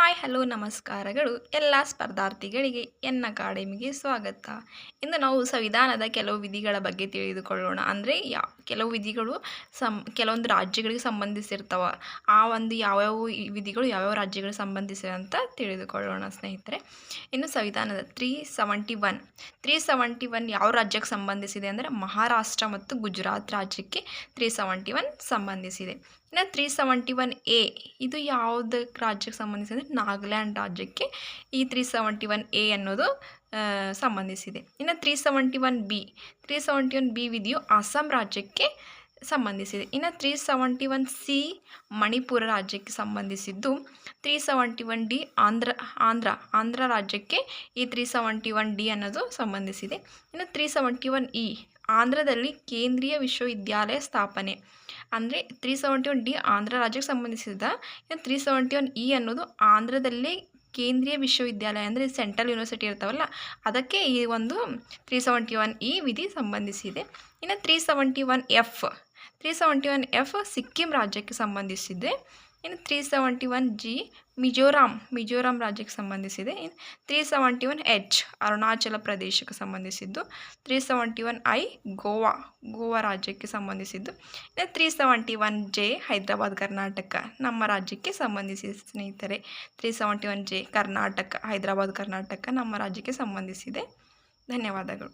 Hi hello ನಮಸ್ಕಾರಗಳು ಎಲ್ಲ ಸ್ಪರ್ಧಾರ್ಥಿಗಳಿಗೆ N ಅಕಾಡೆಮಿಗೆ ಸ್ವಾಗತ. ಇಂದು ನಾವು ಸಂವಿಧಾನದ ಕೆಲವು ವಿಧಿಗಳ ಬಗ್ಗೆ ತಿಳಿದುಕೊಳ್ಳೋಣ. ಅಂದರೆ ಕೆಲವು ವಿಧಿಗಳು ಕೆಲವೊಂದು ರಾಜ್ಯಗಳಿಗೆ ಸಂಬಂಧಿಸಿರ್ತಾವೆ. ಆ ಒಂದು ಯಾವ್ಯಾವ ವಿಧಿಗಳು ಯಾವ್ಯಾವ ರಾಜ್ಯಗಳಿಗೆ ಸಂಬಂಧಿಸಿವೆ ಅಂತ ತಿಳಿದುಕೊಳ್ಳೋಣ ಸ್ನೇಹಿತರೆ. ಇನ್ನು ಸಂವಿಧಾನದ 371 ಯಾವ ರಾಜ್ಯಕ್ಕೆ ಸಂಬಂಧಿಸಿದೆ ಅಂದರೆ ಮಹಾರಾಷ್ಟ್ರ ಮತ್ತು ಗುಜರಾತ್ ರಾಜ್ಯಕ್ಕೆ 371 ಸಂಬಂಧಿಸಿದೆ. ಇನ್ನು 371A ಇದು ಯಾವುದಕ್ಕೆ ರಾಜ್ಯಕ್ಕೆ ಸಂಬಂಧಿಸಿದೆ ಅಂದರೆ ನಾಗಾಲ್ಯಾಂಡ್ ರಾಜ್ಯಕ್ಕೆ ಈ 371A ಅನ್ನೋದು ಸಂಬಂಧಿಸಿದೆ. ಇನ್ನು 371B ವಿಧಿಯು ಅಸ್ಸಾಂ ರಾಜ್ಯಕ್ಕೆ ಸಂಬಂಧಿಸಿದೆ. ಇನ್ನು 371C ಮಣಿಪುರ ರಾಜ್ಯಕ್ಕೆ ಸಂಬಂಧಿಸಿದ್ದು. 371D ಆಂಧ್ರ ರಾಜ್ಯಕ್ಕೆ ಈ 371D ಅನ್ನೋದು ಸಂಬಂಧಿಸಿದೆ. ಇನ್ನು 371E ಆಂಧ್ರದಲ್ಲಿ ಕೇಂದ್ರೀಯ ವಿಶ್ವವಿದ್ಯಾಲಯ ಸ್ಥಾಪನೆ ಅಂದರೆ 371D ಆಂಧ್ರ ರಾಜ್ಯಕ್ಕೆ ಸಂಬಂಧಿಸಿದ. ಇನ್ನು 371E ಅನ್ನೋದು ಆಂಧ್ರದಲ್ಲಿ ಕೇಂದ್ರೀಯ ವಿಶ್ವವಿದ್ಯಾಲಯ ಅಂದರೆ ಸೆಂಟ್ರಲ್ ಯೂನಿವರ್ಸಿಟಿ ಇರ್ತಾವಲ್ಲ ಅದಕ್ಕೆ ಈ ಒಂದು 371E ವಿಧಿ ಸಂಬಂಧಿಸಿದೆ. ಇನ್ನು 371F ಸಿಕ್ಕಿಂ ರಾಜ್ಯಕ್ಕೆ ಸಂಬಂಧಿಸಿದೆ. ಇನ್ನು 371G ಮಿಜೋರಾಂ ರಾಜ್ಯಕ್ಕೆ ಸಂಬಂಧಿಸಿದೆ. ಇನ್ನು 371H ಅರುಣಾಚಲ ಪ್ರದೇಶಕ್ಕೆ ಸಂಬಂಧಿಸಿದ್ದು. 371I ಗೋವಾ ರಾಜ್ಯಕ್ಕೆ ಸಂಬಂಧಿಸಿದ್ದು. ಇನ್ನು 371J ಹೈದರಾಬಾದ್ ಕರ್ನಾಟಕ ನಮ್ಮ ರಾಜ್ಯಕ್ಕೆ ಸಂಬಂಧಿಸಿದೆ ಸ್ನೇಹಿತರೆ. 371J ಹೈದರಾಬಾದ್ ಕರ್ನಾಟಕ ನಮ್ಮ ರಾಜ್ಯಕ್ಕೆ ಸಂಬಂಧಿಸಿದೆ. ಧನ್ಯವಾದಗಳು.